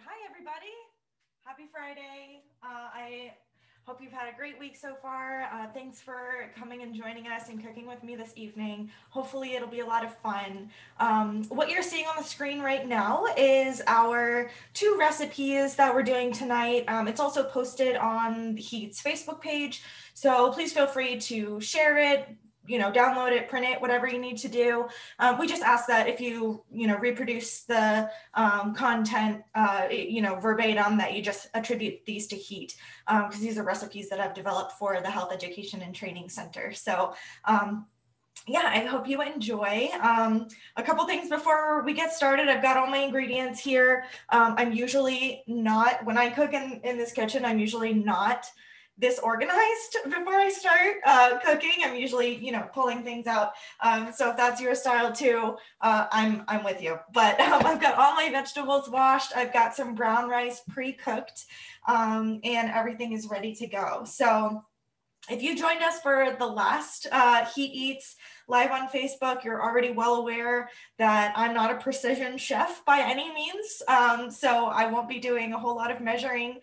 Hi, everybody. Happy Friday. I hope you've had a great week so far. Thanks for coming and joining us and cooking with me this evening. Hopefully, it'll be a lot of fun. What you're seeing on the screen right now is our two recipes that we're doing tonight. It's also posted on the H.E.A.T's Facebook page, so please feel free to share it, download it, print it, whatever you need to do. We just ask that if you, reproduce the content, verbatim, that you just attribute these to H.E.A.T, because these are recipes that I've developed for the Health Education and Training Center. So yeah, I hope you enjoy. A couple things before we get started. I've got all my ingredients here. I'm usually not, when I cook in this kitchen, I'm usually not this organized before I start cooking. I'm usually, pulling things out. So if that's your style too, I'm with you. But I've got all my vegetables washed. I've got some brown rice pre-cooked, and everything is ready to go. So if you joined us for the last H.E.A.T Eats live on Facebook, you're already well aware that I'm not a precision chef by any means. So I won't be doing a whole lot of measuring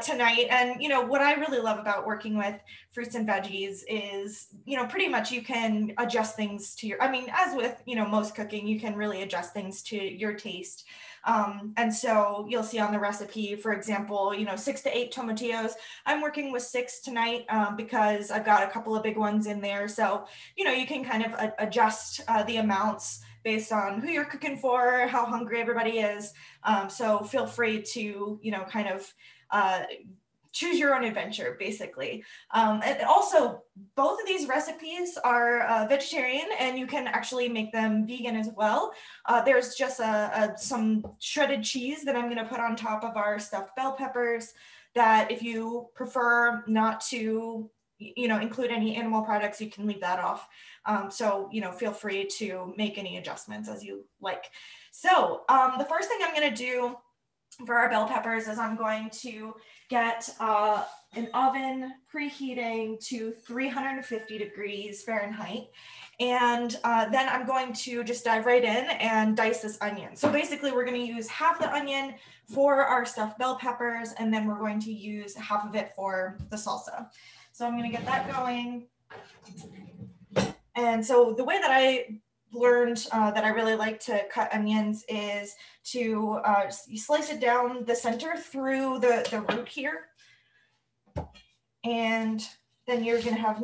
tonight. And, what I really love about working with fruits and veggies is, pretty much you can adjust things to your, as with, most cooking, you can really adjust things to your taste. And so you'll see on the recipe, for example, 6 to 8 tomatillos. I'm working with 6 tonight because I've got a couple of big ones in there. So, you can kind of adjust the amounts based on who you're cooking for, how hungry everybody is. So feel free to, kind of choose your own adventure, basically. And also, both of these recipes are vegetarian, and you can actually make them vegan as well. There's just some shredded cheese that I'm going to put on top of our stuffed bell peppers, that if you prefer not to, include any animal products, you can leave that off. So, feel free to make any adjustments as you like. So the first thing I'm going to do for our bell peppers is I'm going to get an oven preheating to 350 degrees Fahrenheit. And then I'm going to just dive right in and dice this onion. So basically we're going to use half the onion for our stuffed bell peppers, and then we're going to use half of it for the salsa. So I'm going to get that going. And so the way that I learned that I really like to cut onions is to you slice it down the center through the root here. And then you're going to have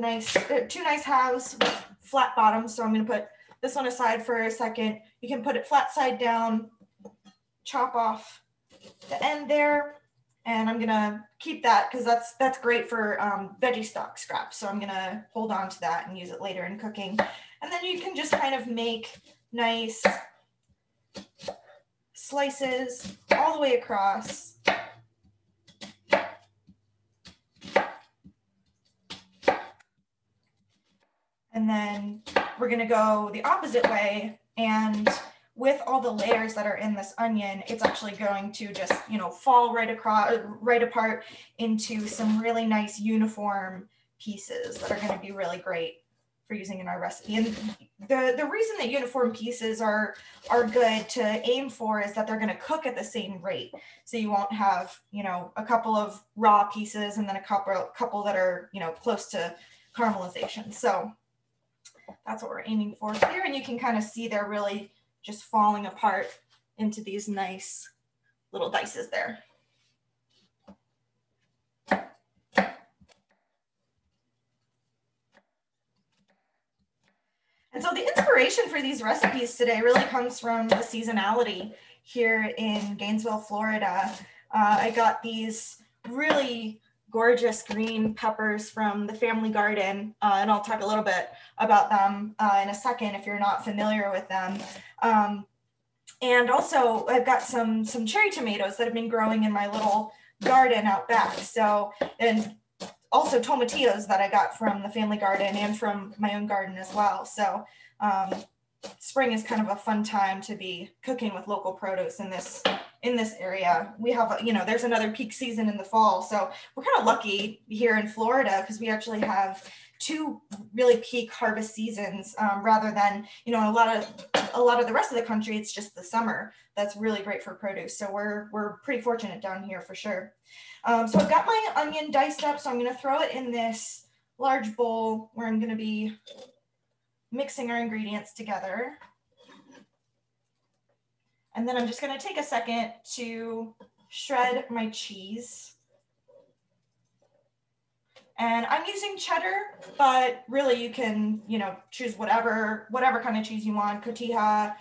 two nice halves with flat bottoms. So I'm going to put this one aside for a second. You can put it flat side down, chop off the end there. And I'm going to keep that because that's great for veggie stock scraps. So I'm going to hold on to that and use it later in cooking. And then you can just kind of make nice slices all the way across. And then we're going to go the opposite way, and with all the layers that are in this onion, it's actually going to just, fall right apart into some really nice uniform pieces that are going to be really great for using in our recipe. And the reason that uniform pieces are good to aim for is that they're going to cook at the same rate. So you won't have, a couple of raw pieces and then a couple that are, close to caramelization. So that's what we're aiming for here. And you can kind of see they're really just falling apart into these nice little dices there. And so the inspiration for these recipes today really comes from the seasonality here in Gainesville, Florida. I got these really gorgeous green peppers from the family garden, and I'll talk a little bit about them in a second if you're not familiar with them. And also I've got some cherry tomatoes that have been growing in my little garden out back. So, and also tomatillos that I got from the family garden and from my own garden as well. So spring is kind of a fun time to be cooking with local produce in this area. We have, there's another peak season in the fall. So we're kind of lucky here in Florida because we actually have two really peak harvest seasons, rather than, you know, a lot of the rest of the country, it's just the summer. That's really great for produce. So we're pretty fortunate down here for sure. So I've got my onion diced up, so I'm going to throw it in this large bowl where I'm going to be mixing our ingredients together. And then I'm just going to take a second to shred my cheese. And I'm using cheddar, but really you can, you know, choose whatever kind of cheese you want. H.E.A.T,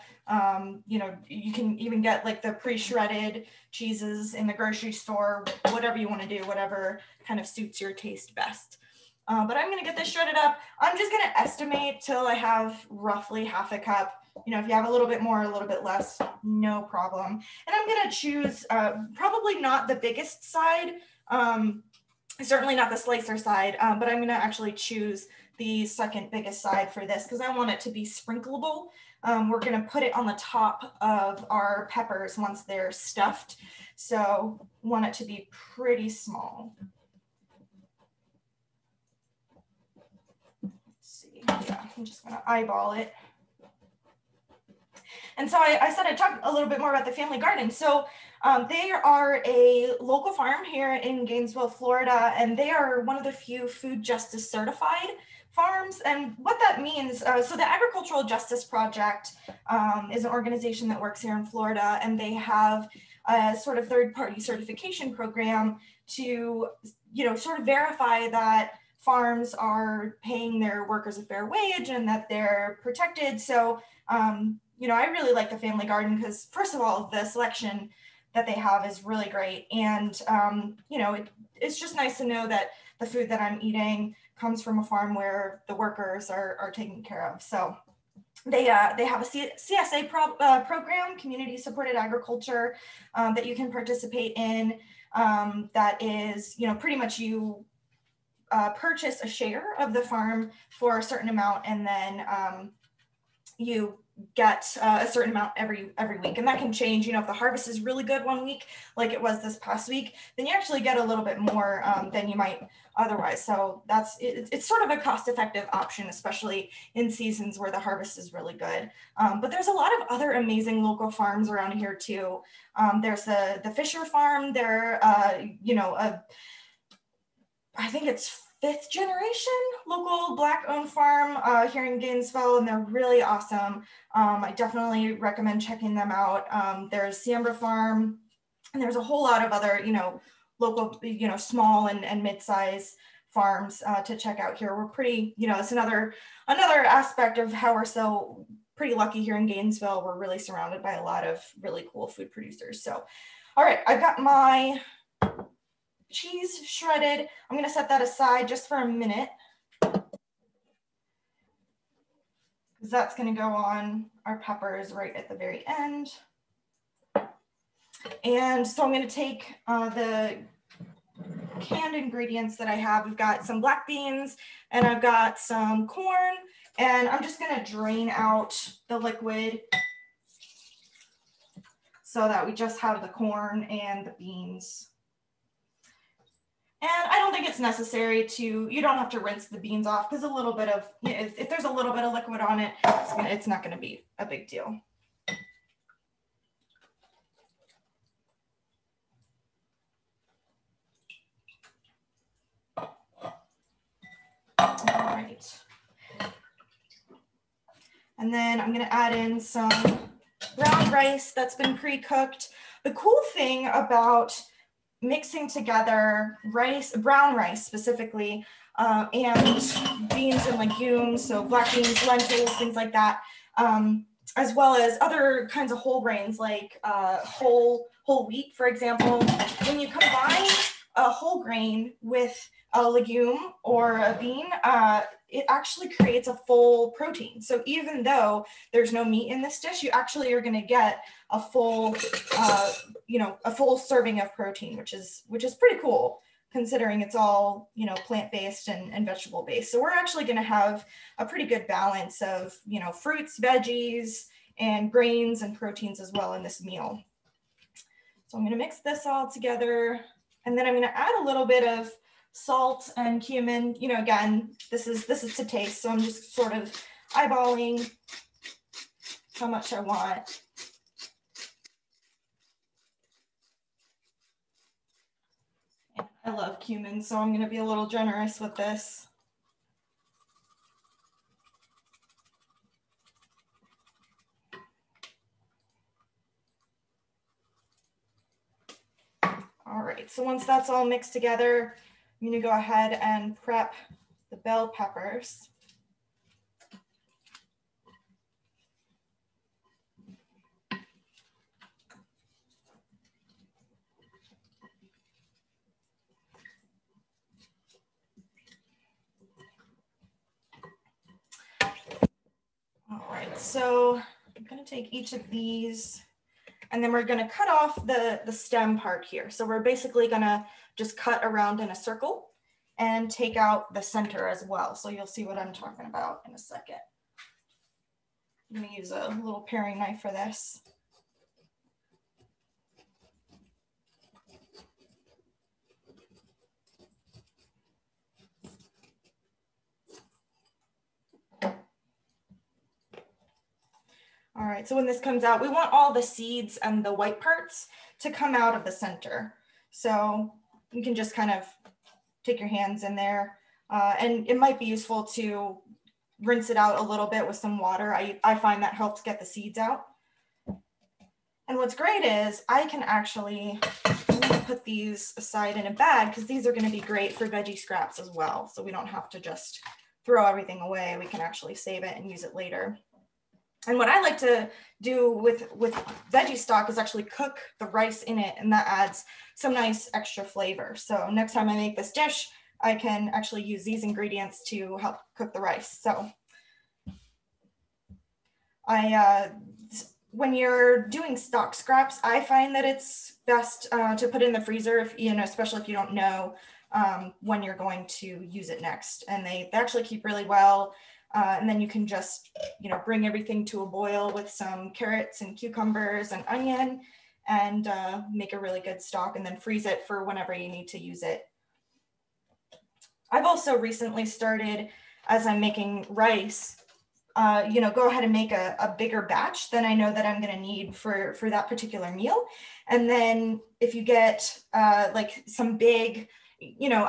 you know, you can even get like the pre-shredded cheeses in the grocery store, whatever you want to do, whatever kind of suits your taste best. But I'm going to get this shredded up. I'm just going to estimate till I have roughly half a cup. You know, if you have a little bit more, a little bit less, no problem. And I'm going to choose probably not the biggest side, certainly not the slicer side, but I'm going to actually choose the second biggest side for this because I want it to be sprinkleable. We're going to put it on the top of our peppers once they're stuffed. So want it to be pretty small. Let's see. Yeah, I'm just going to eyeball it. And so I said I'd talk a little bit more about the family garden. So they are a local farm here in Gainesville, Florida, and they are one of the few food justice certified farms. And what that means, so the Agricultural Justice Project is an organization that works here in Florida, and they have a sort of third-party certification program to, you know, sort of verify that farms are paying their workers a fair wage and that they're protected. So, you know, I really like the family garden because, first of all, the selection that they have is really great. And, you know, it's just nice to know that the food that I'm eating comes from a farm where the workers are taken care of. So they have a CSA program, community supported agriculture, that you can participate in. That is, you know, pretty much you purchase a share of the farm for a certain amount, and then you get a certain amount every week, and that can change. You know, if the harvest is really good one week, like it was this past week, then you actually get a little bit more than you might otherwise. So that's it's sort of a cost-effective option, especially in seasons where the harvest is really good. But there's a lot of other amazing local farms around here too. There's the Fisher Farm. They're you know, I think it's 5th generation local Black-owned farm here in Gainesville, and they're really awesome. I definitely recommend checking them out. There's Siembra Farm, and there's a whole lot of other, you know, local, you know, small and mid-size farms to check out here. We're pretty, you know, it's another aspect of how we're so pretty lucky here in Gainesville. We're really surrounded by a lot of really cool food producers. So, all right, I've got my cheese shredded. I'm going to set that aside just for a minute because that's going to go on our peppers right at the very end. And so I'm going to take the canned ingredients that I have. We've got some black beans and I've got some corn, and I'm just going to drain out the liquid so that we just have the corn and the beans. And I don't think it's necessary to, you don't have to rinse the beans off because a little bit of, if there's a little bit of liquid on it, it's not going to be a big deal. All right. And then I'm going to add in some brown rice that's been pre-cooked. The cool thing about mixing together rice, brown rice specifically, and beans and legumes, so black beans, lentils, things like that, as well as other kinds of whole grains like whole wheat, for example. When you combine a whole grain with a legume or a bean, it actually creates a full protein. So even though there's no meat in this dish, you actually are going to get a full, you know, a full serving of protein, which is pretty cool considering it's all, you know, plant-based and vegetable-based. So we're actually going to have a pretty good balance of, you know, fruits, veggies, and grains and proteins as well in this meal. So I'm going to mix this all together, and then I'm going to add a little bit of salt and cumin. You know, again, this is to taste, so I'm just sort of eyeballing how much I want. And I love cumin, so I'm going to be a little generous with this. All right, so once that's all mixed together, I'm going to go ahead and prep the bell peppers. All right, so I'm going to take each of these, and then we're going to cut off the stem part here. So we're basically going to just cut around in a circle and take out the center as well. So you'll see what I'm talking about in a second. I'm going to use a little paring knife for this. All right, so when this comes out, we want all the seeds and the white parts to come out of the center. So you can just kind of take your hands in there, and it might be useful to rinse it out a little bit with some water. I find that helps get the seeds out. And what's great is I can actually, I'm going to put these aside in a bag because these are going to be great for veggie scraps as well. So we don't have to just throw everything away. We can actually save it and use it later. And what I like to do with veggie stock is actually cook the rice in it, and that adds some nice extra flavor. So next time I make this dish, I can actually use these ingredients to help cook the rice. So when you're doing stock scraps, I find that it's best to put in the freezer, if you know, especially if you don't know when you're going to use it next. And they actually keep really well. And then you can just, you know, bring everything to a boil with some carrots and cucumbers and onion, and make a really good stock, and then freeze it for whenever you need to use it. I've also recently started, as I'm making rice, you know, go ahead and make a bigger batch than I know that I'm going to need for that particular meal. And then if you get like some big, you know,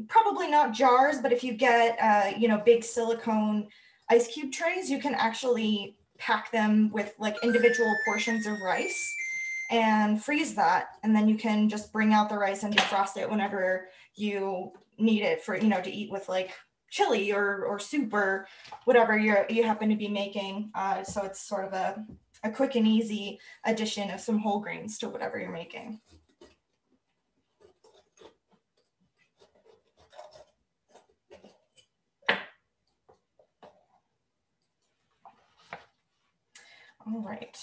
probably not jars, but if you get, you know, big silicone ice cube trays, you can actually pack them with like individual portions of rice and freeze that. And then you can just bring out the rice and defrost it whenever you need it for, you know, to eat with like chili or soup or whatever you happen to be making. So it's sort of a quick and easy addition of some whole grains to whatever you're making. All right.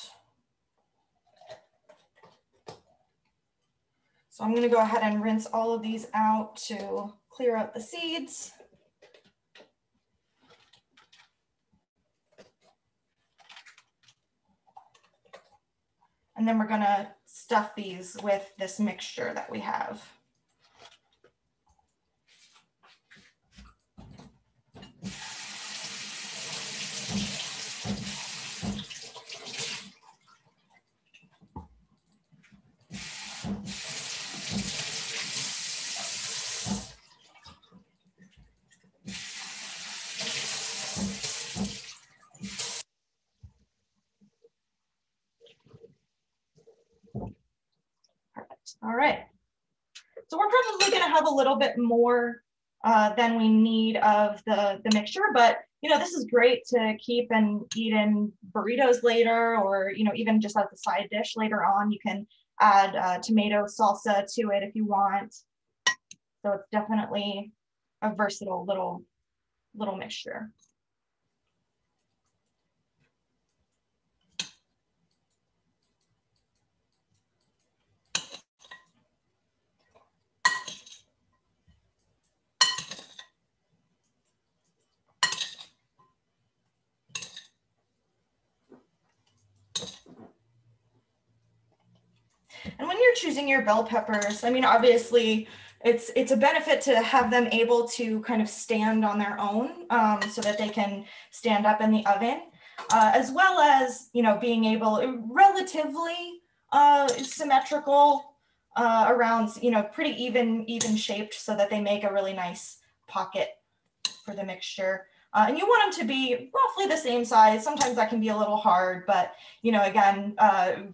So I'm going to go ahead and rinse all of these out to clear out the seeds. And then we're going to stuff these with this mixture that we have. Perfect. All right. So we're probably going to have a little bit more than we need of the mixture, but you know, this is great to keep and eat in burritos later, or you know, even just as a side dish later on. You can add tomato salsa to it if you want. So it's definitely a versatile little mixture. And when you're choosing your bell peppers, I mean, obviously it's a benefit to have them able to kind of stand on their own, so that they can stand up in the oven, as well as, you know, being able relatively symmetrical around, you know, pretty even shaped, so that they make a really nice pocket for the mixture. And you want them to be roughly the same size. Sometimes that can be a little hard, but, you know, again,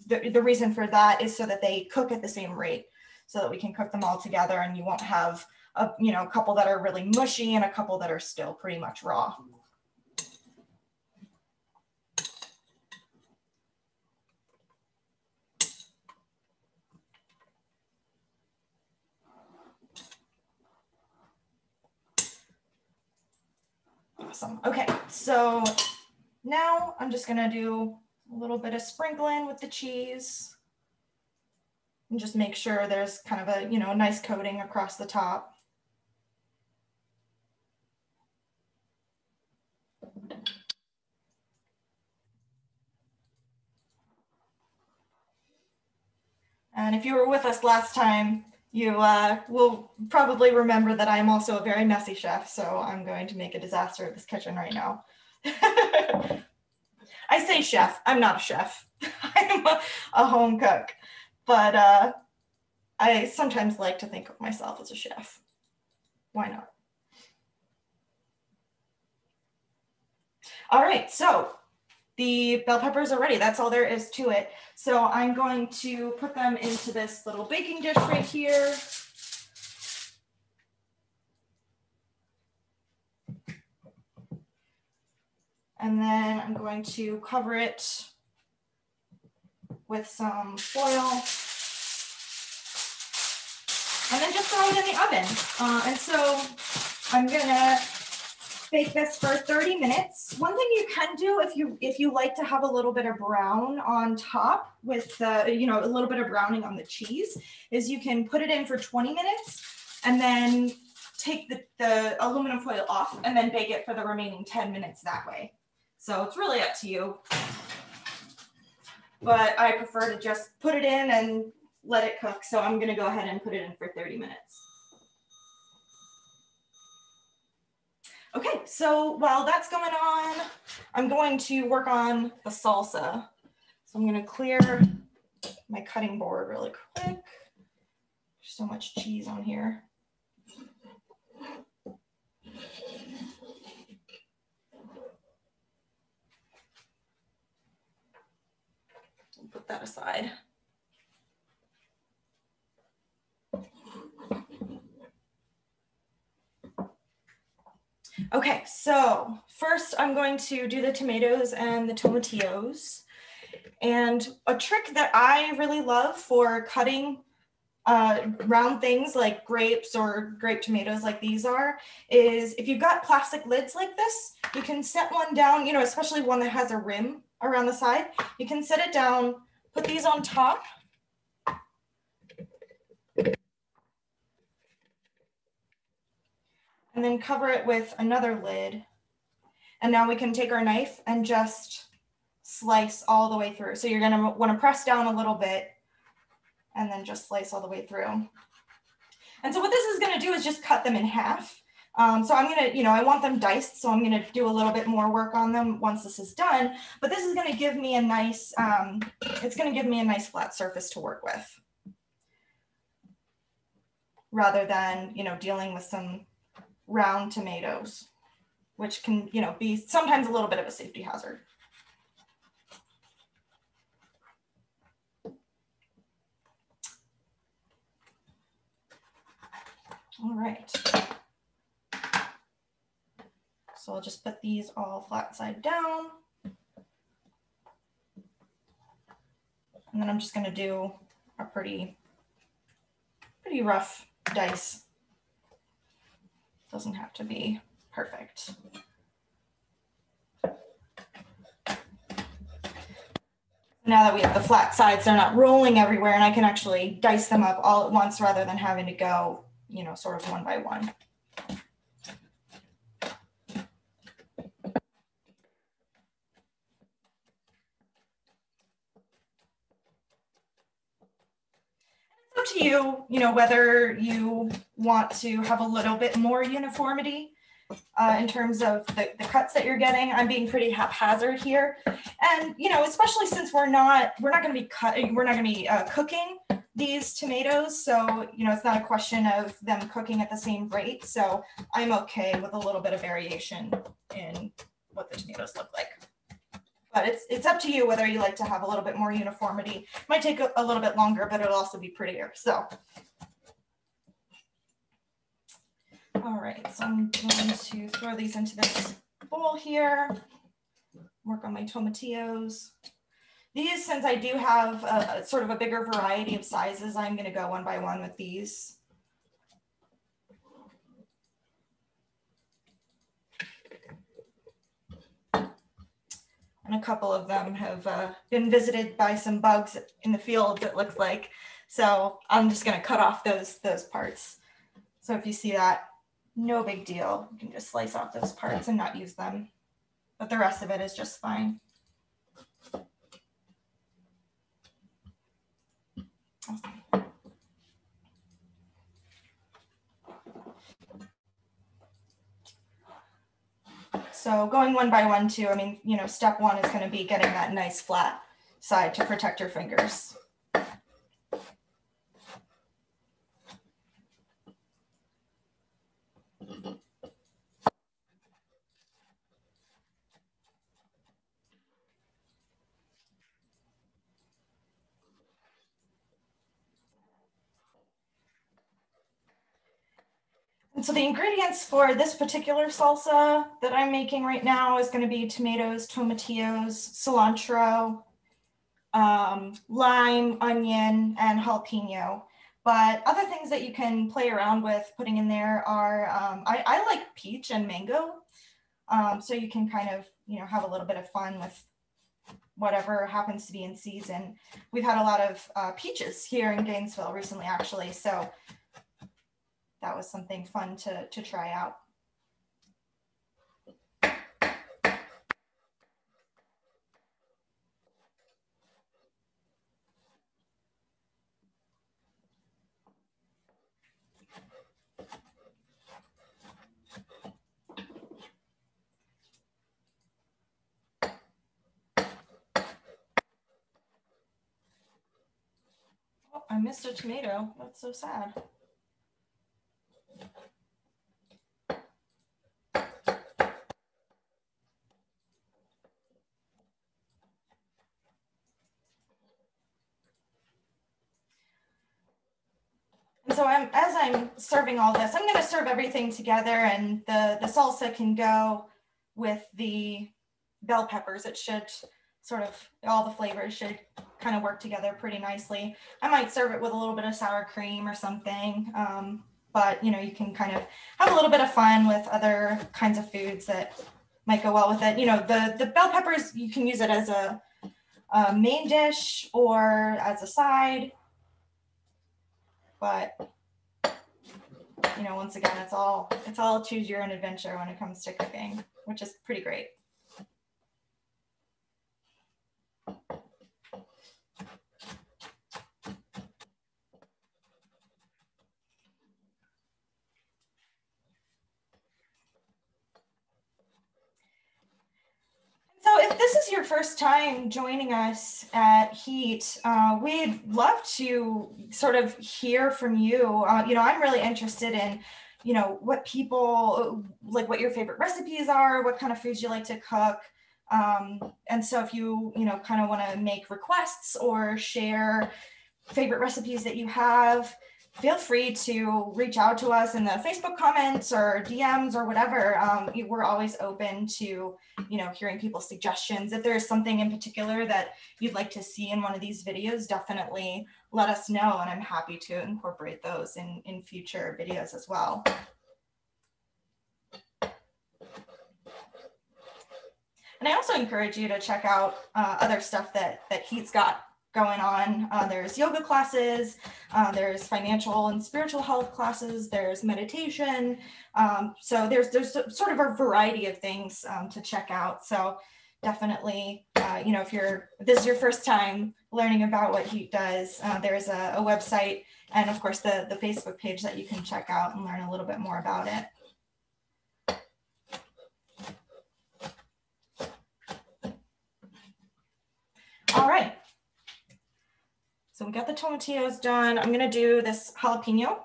the reason for that is so that they cook at the same rate, so that we can cook them all together, and you won't have a, you know, a couple that are really mushy and a couple that are still pretty much raw. Awesome. Okay, so now I'm just gonna do a little bit of sprinkling with the cheese and just make sure there's kind of a, you know, a nice coating across the top. And if you were with us last time, you will probably remember that I'm also a very messy chef, so I'm going to make a disaster of this kitchen right now. I say chef, I'm not a chef. I'm a home cook, but I sometimes like to think of myself as a chef. Why not? All right, so the bell peppers are ready. That's all there is to it. So I'm going to put them into this little baking dish right here. And then I'm going to cover it with some foil. And then just throw it in the oven. And so I'm gonna bake this for 30 minutes. One thing you can do if you like to have a little bit of brown on top with you know, a little bit of browning on the cheese, is you can put it in for 20 minutes and then take the aluminum foil off and then bake it for the remaining 10 minutes that way. So it's really up to you. But I prefer to just put it in and let it cook. So I'm gonna go ahead and put it in for 30 minutes. Okay, so while that's going on, I'm going to work on the salsa. So I'm gonna clear my cutting board really quick. There's so much cheese on here. I'll put that aside. Okay, so first I'm going to do the tomatoes and the tomatillos. And a trick that I really love for cutting round things like grapes or grape tomatoes like these are, is if you've got plastic lids like this, you can set one down, you know, especially one that has a rim around the side. You can set it down, put these on top. And then cover it with another lid. And now we can take our knife and just slice all the way through. So you're gonna wanna press down a little bit and then just slice all the way through. And so what this is gonna do is just cut them in half. So I'm gonna, you know, I want them diced, so I'm gonna do a little bit more work on them once this is done, but this is gonna give me a nice, it's gonna give me a nice flat surface to work with, rather than, you know, dealing with some round tomatoes, which can, you know, be sometimes a little bit of a safety hazard. All right. So I'll just put these all flat side down. And then I'm just going to do a pretty rough dice. Doesn't have to be perfect. Now that we have the flat sides, they're not rolling everywhere, and I can actually dice them up all at once rather than having to go, you know, sort of one by one. up to you, whether you want to have a little bit more uniformity in terms of the cuts that you're getting. I'm being pretty haphazard here. And, especially since we're not going to be cooking these tomatoes. So, it's not a question of them cooking at the same rate. So I'm okay with a little bit of variation in what the tomatoes look like. But it's up to you whether you like to have a little bit more uniformity. It might take a little bit longer, but it'll also be prettier. So, all right, so I'm going to throw these into this bowl here, work on my tomatillos. These, since I do have a sort of a bigger variety of sizes, I'm going to go one by one with these. And a couple of them have been visited by some bugs in the fields, it looks like. So I'm just going to cut off those parts. So if you see that, no big deal. You can just slice off those parts and not use them. But the rest of it is just fine. So going one by one too, I mean, step one is going to be getting that nice flat side to protect your fingers. And so the ingredients for this particular salsa that I'm making right now is going to be tomatoes, tomatillos, cilantro, lime, onion, and jalapeno. But other things that you can play around with putting in there are, I like peach and mango. So you can kind of, have a little bit of fun with whatever happens to be in season. We've had a lot of peaches here in Gainesville recently, actually. So that was something fun to try out. Oh, I missed a tomato. That's so sad. And so as I'm serving all this, I'm going to serve everything together, and the salsa can go with the bell peppers. It should sort of, all the flavors should kind of work together pretty nicely. I might serve it with a little bit of sour cream or something, but you can kind of have a little bit of fun with other kinds of foods that might go well with it. The bell peppers, you can use it as a main dish or as a side. But once again, it's all choose your own adventure when it comes to cooking, which is pretty great. So if this is your first time joining us at H.E.A.T, we'd love to sort of hear from you. I'm really interested in, what people, like what your favorite recipes are, what kind of foods you like to cook. And so if you, kind of want to make requests or share favorite recipes that you have, feel free to reach out to us in the Facebook comments or DMs or whatever. We're always open to, hearing people's suggestions. If there's something in particular that you'd like to see in one of these videos, definitely let us know, and I'm happy to incorporate those in future videos as well. And I also encourage you to check out other stuff that H.E.A.T's got going on. There's yoga classes, there's financial and spiritual health classes, there's meditation. So there's sort of a variety of things to check out. So definitely, you know, if this is your first time learning about what H.E.A.T does, there's a website and of course the Facebook page that you can check out and learn a little bit more about it. All right. So we got the tomatillos done. I'm gonna do this jalapeno.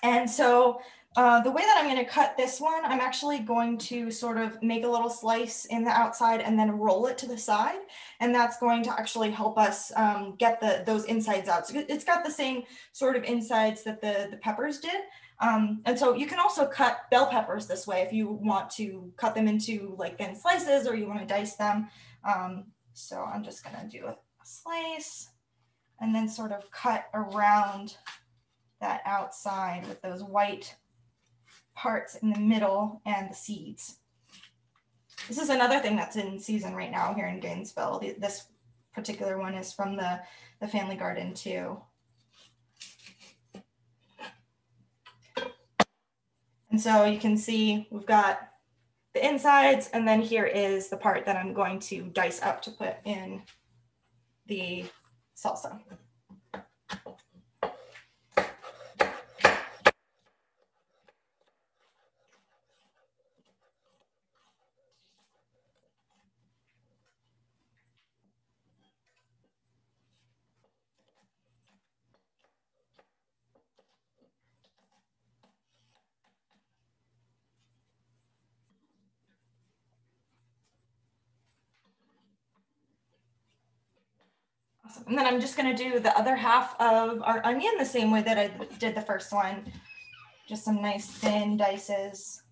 And so the way that I'm going to cut this one, I'm actually going to sort of make a little slice in the outside and then roll it to the side. And that's going to actually help us get those insides out. So it's got the same sort of insides that the peppers did. And so you can also cut bell peppers this way if you want to cut them into like thin slices or you want to dice them. So I'm just going to do a slice and then sort of cut around that outside with those white parts in the middle and the seeds. This is another thing that's in season right now here in Gainesville. This particular one is from the family garden too. And so you can see we've got the insides, and then here is the part that I'm going to dice up to put in the salsa. Awesome. And then I'm just going to do the other half of our onion the same way that I did the first one. Just some nice thin dices.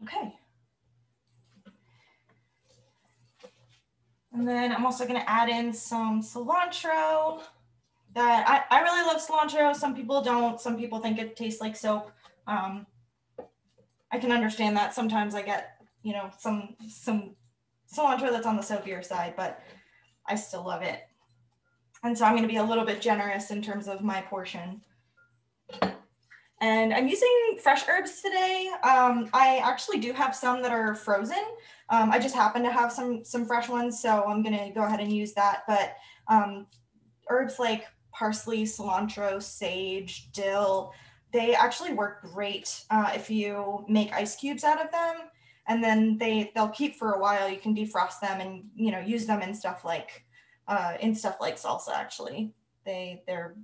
Okay. And then I'm also going to add in some cilantro. That I really love cilantro. Some people don't. Some people think it tastes like soap. I can understand that. Sometimes I get, you know, some cilantro that's on the soapier side, but I still love it. And so I'm going to be a little bit generous in terms of my portion. And I'm using fresh herbs today. I actually do have some that are frozen. I just happen to have some fresh ones, so I'm going to go ahead and use that. But herbs like parsley, cilantro, sage, dill, they actually work great if you make ice cubes out of them, and then they'll keep for a while. You can defrost them and, you know, use them in stuff like salsa. Actually, they're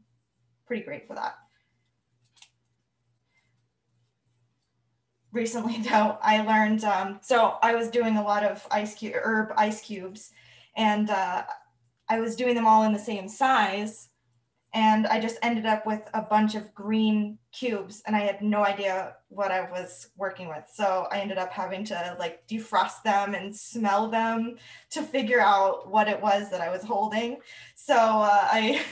pretty great for that. Recently, though, I learned, so I was doing a lot of herb ice cubes, and I was doing them all in the same size, and I just ended up with a bunch of green cubes, and I had no idea what I was working with. So I ended up having to like defrost them and smell them to figure out what it was that I was holding. So I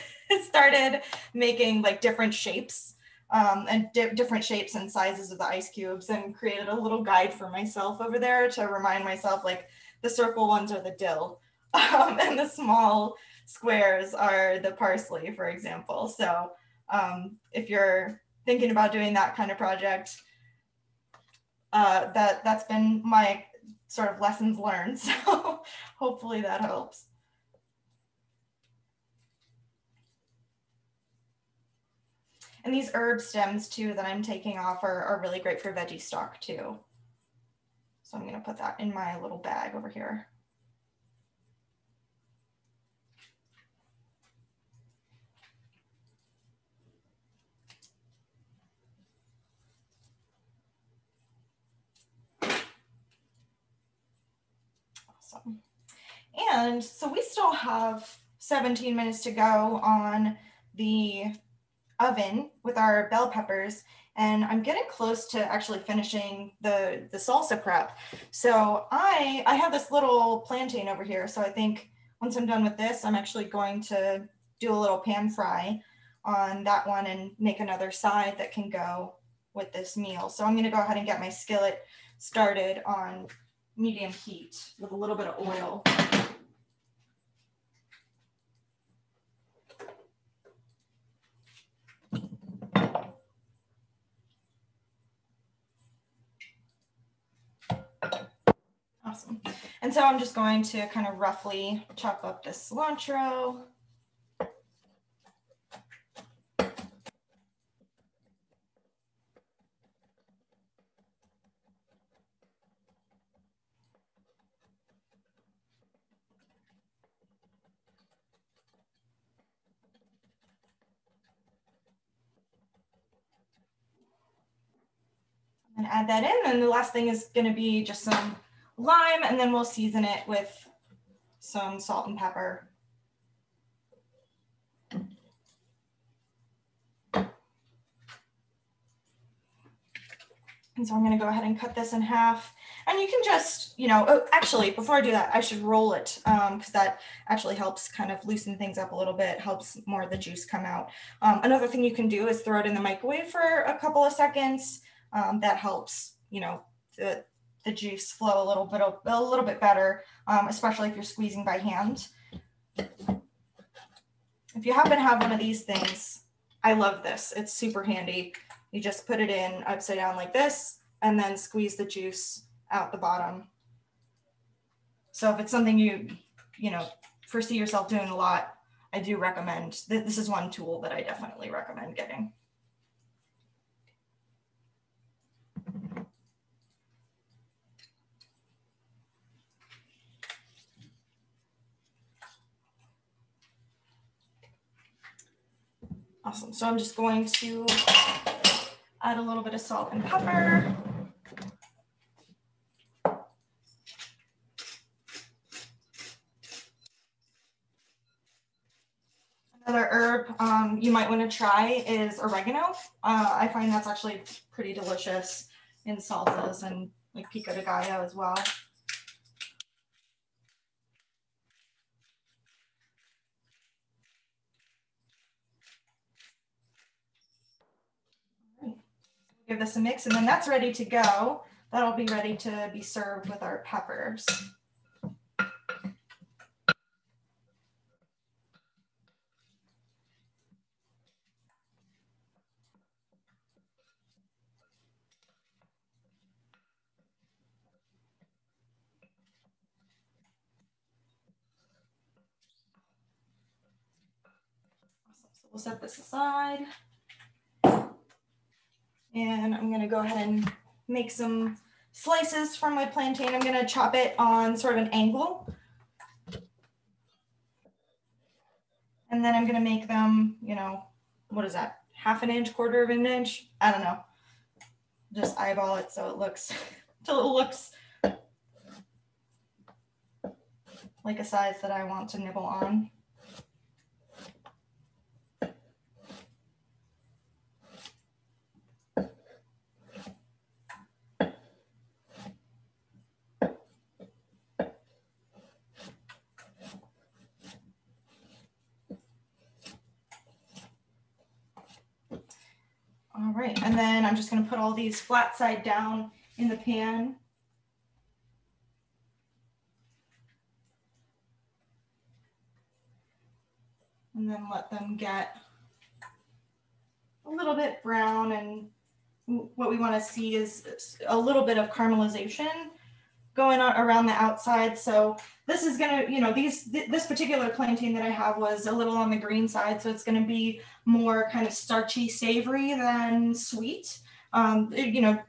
started making like different shapes and different shapes and sizes of the ice cubes, and created a little guide for myself over there to remind myself, like, the circle ones are the dill, and the small squares are the parsley, for example. So if you're thinking about doing that kind of project, that's been my sort of lessons learned. So hopefully that helps. And these herb stems too that I'm taking off are really great for veggie stock too. So I'm going to put that in my little bag over here. And so we still have 17 minutes to go on the oven with our bell peppers, and I'm getting close to actually finishing the salsa prep. So I have this little plantain over here, so I think once I'm done with this, I'm actually going to do a little pan fry on that one and make another side that can go with this meal. So I'm going to go ahead and get my skillet started on medium heat with a little bit of oil. Awesome. And so I'm just going to kind of roughly chop up this cilantro. And add that in, and the last thing is going to be just some lime, and then we'll season it with some salt and pepper. And so I'm going to go ahead and cut this in half, and you can just, you know, oh, actually, before I do that, I should roll it because that actually helps kind of loosen things up a little bit, helps more of the juice come out. Another thing you can do is throw it in the microwave for a couple of seconds. That helps, you know, the juice flow a little bit better, especially if you're squeezing by hand. If you happen to have one of these things, I love this. It's super handy. You just put it in upside down like this, and then squeeze the juice out the bottom. So if it's something you know, foresee yourself doing a lot, I do recommend, this is one tool that I definitely recommend getting. Awesome. So I'm just going to add a little bit of salt and pepper. Another herb you might want to try is oregano. I find that's actually pretty delicious in salsas and like pico de gallo as well. Give this a mix, and then that's ready to go. That'll be ready to be served with our peppers. Awesome. So we'll set this aside. And I'm going to go ahead and make some slices from my plantain. I'm going to chop it on sort of an angle. And then I'm going to make them, you know, what is that? Half an inch, quarter of an inch? I don't know. Just eyeball it so it looks, till it looks like a size that I want to nibble on. All right, and then I'm just going to put all these flat side down in the pan. And then let them get a little bit brown, and what we want to see is a little bit of caramelization going on around the outside. So this is going to, you know, this particular plantain that I have was a little on the green side, so it's going to be more kind of starchy, savory than sweet. You know,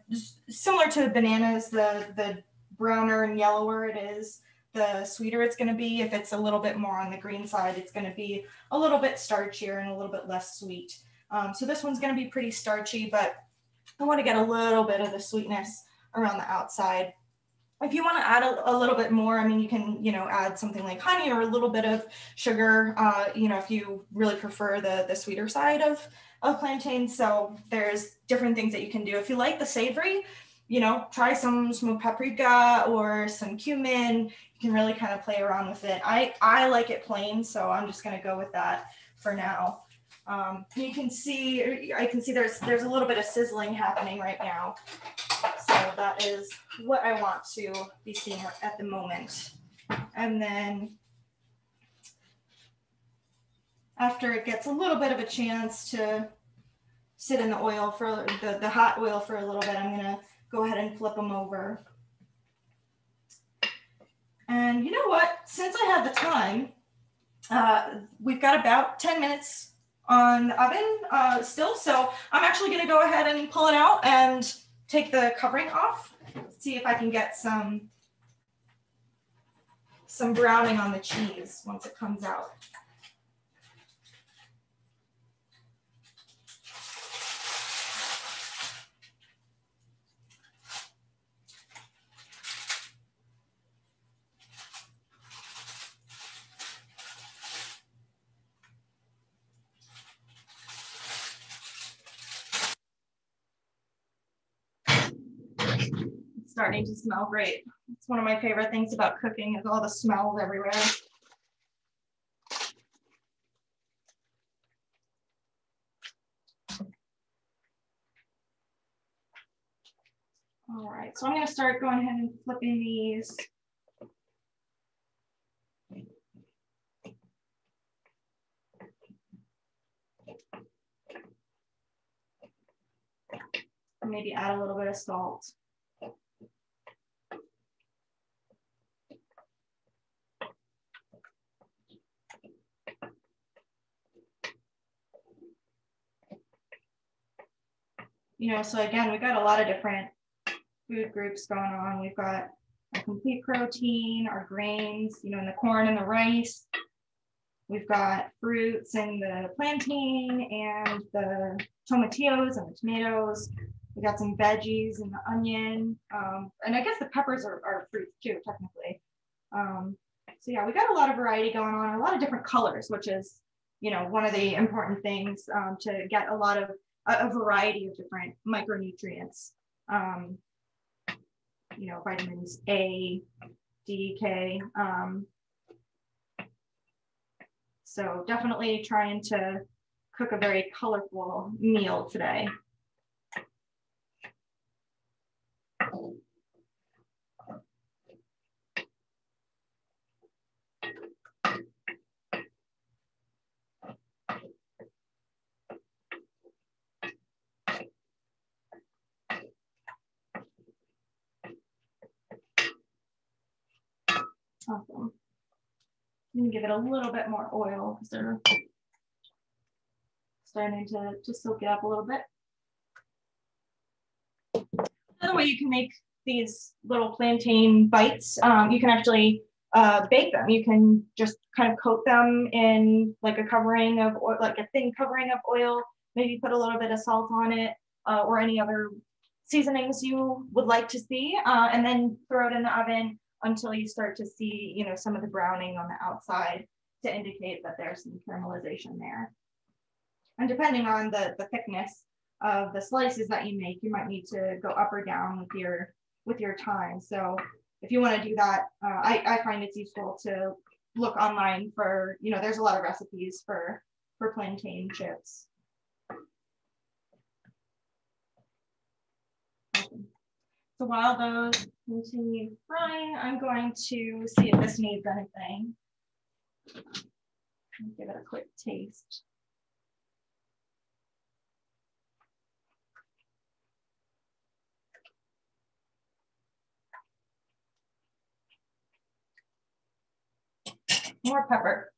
similar to bananas, the browner and yellower it is, the sweeter it's going to be. If it's a little bit more on the green side, it's going to be a little bit starchier and a little bit less sweet. So this one's going to be pretty starchy, but I want to get a little bit of the sweetness around the outside. If you want to add a little bit more, I mean, you can, add something like honey or a little bit of sugar, if you really prefer the sweeter side of plantains. So there's different things that you can do. If you like the savory, try some smoked paprika or some cumin. You can really kind of play around with it. I like it plain, so I'm just going to go with that for now. I can see there's a little bit of sizzling happening right now. So that is what I want to be seeing at the moment. And then after it gets a little bit of a chance to sit in the oil for the hot oil for a little bit, I'm gonna go ahead and flip them over. And you know what, since I have the time, we've got about 10 minutes on the oven still. So I'm actually gonna go ahead and pull it out and take the covering off. See if I can get some browning on the cheese once it comes out. It's starting to smell great. It's one of my favorite things about cooking is all the smells everywhere. All right, so I'm going to start going ahead and flipping these. Maybe add a little bit of salt. So again, we've got a lot of different food groups going on. We've got a complete protein, our grains, in the corn and the rice. We've got fruits and the plantain and the tomatillos and the tomatoes. We got some veggies and the onion. And I guess the peppers are fruits too, technically. So yeah, we got a lot of variety going on, a lot of different colors, which is, one of the important things to get a lot of a variety of different micronutrients. Vitamins A, D, K. So definitely trying to cook a very colorful meal today. Awesome. I'm gonna give it a little bit more oil because they're starting to soak it up a little bit. Another way you can make these little plantain bites, you can actually bake them. You can just kind of coat them in like a covering of oil, like a thin covering of oil, maybe put a little bit of salt on it or any other seasonings you would like to see, and then throw it in the oven until you start to see, some of the browning on the outside to indicate that there's some caramelization there. And depending on the thickness of the slices that you make, you might need to go up or down with your time. So if you want to do that, I find it's useful to look online for, there's a lot of recipes for plantain chips. So while those continue frying, I'm going to see if this needs anything. Give it a quick taste. More pepper.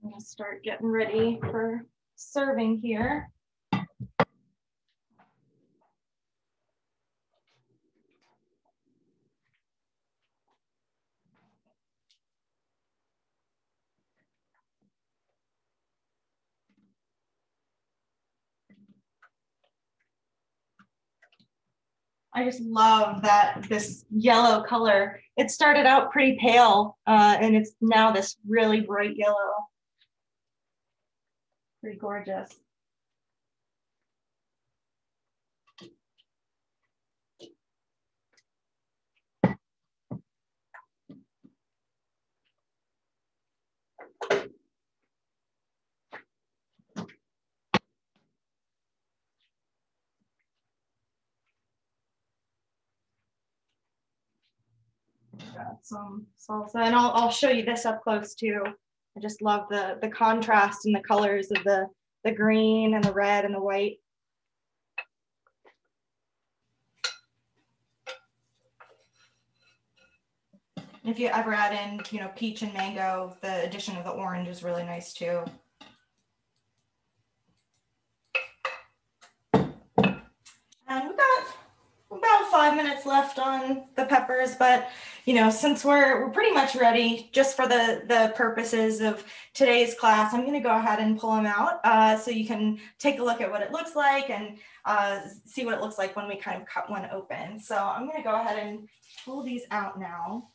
I'm gonna start getting ready for serving here. I just love that this yellow color. It started out pretty pale and it's now this really bright yellow. Pretty gorgeous. Got some salsa, and I'll show you this up close too. I just love the contrast and the colors of the green and the red and the white. If you ever add in, you know, peach and mango, the addition of the orange is really nice too. And we've got about 5 minutes left on the peppers, but you know, since we're pretty much ready just for the purposes of today's class, I'm going to go ahead and pull them out so you can take a look at what it looks like and see what it looks like when we kind of cut one open. So I'm going to go ahead and pull these out now.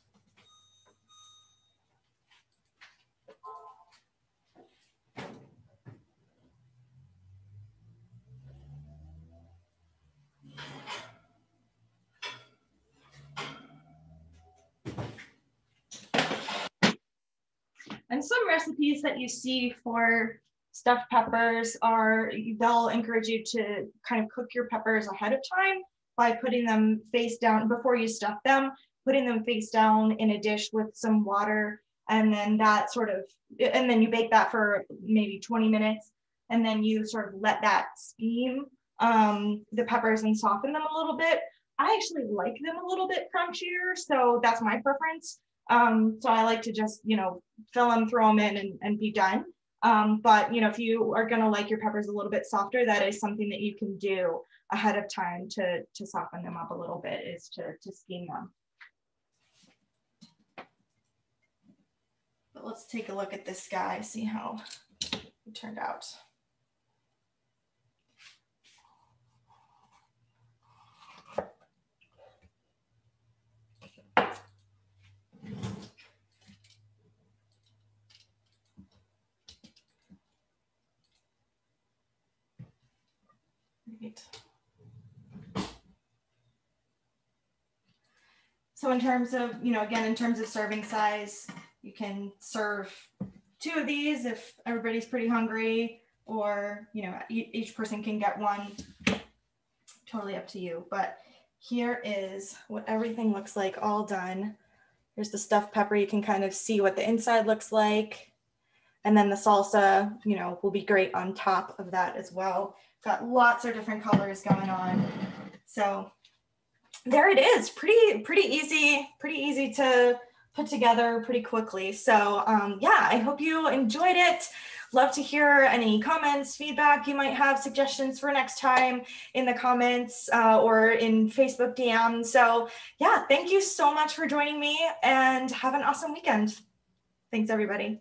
And some recipes that you see for stuffed peppers are, they'll encourage you to kind of cook your peppers ahead of time by putting them face down before you stuff them, putting them face down in a dish with some water. And then that sort of, and then you bake that for maybe 20 minutes. And then you sort of let that steam the peppers and soften them a little bit. I actually like them a little bit crunchier, so that's my preference. So I like to just, you know, fill them, throw them in and be done. But, you know, if you are going to like your peppers a little bit softer, that is something that you can do ahead of time to soften them up a little bit, is to steam them. But let's take a look at this guy, see how it turned out. Great. So in terms of, you know, again, in terms of serving size, you can serve 2 of these if everybody's pretty hungry, or, you know, each person can get one. Totally up to you. But here is what everything looks like all done. Here's the stuffed pepper. You can kind of see what the inside looks like. And then the salsa, you know, will be great on top of that as well. Got lots of different colors going on. So there it is. Pretty easy to put together pretty quickly. So yeah, I hope you enjoyed it. Love to hear any comments, feedback you might have, suggestions for next time in the comments or in Facebook DM. So yeah, thank you so much for joining me, and have an awesome weekend. Thanks, everybody.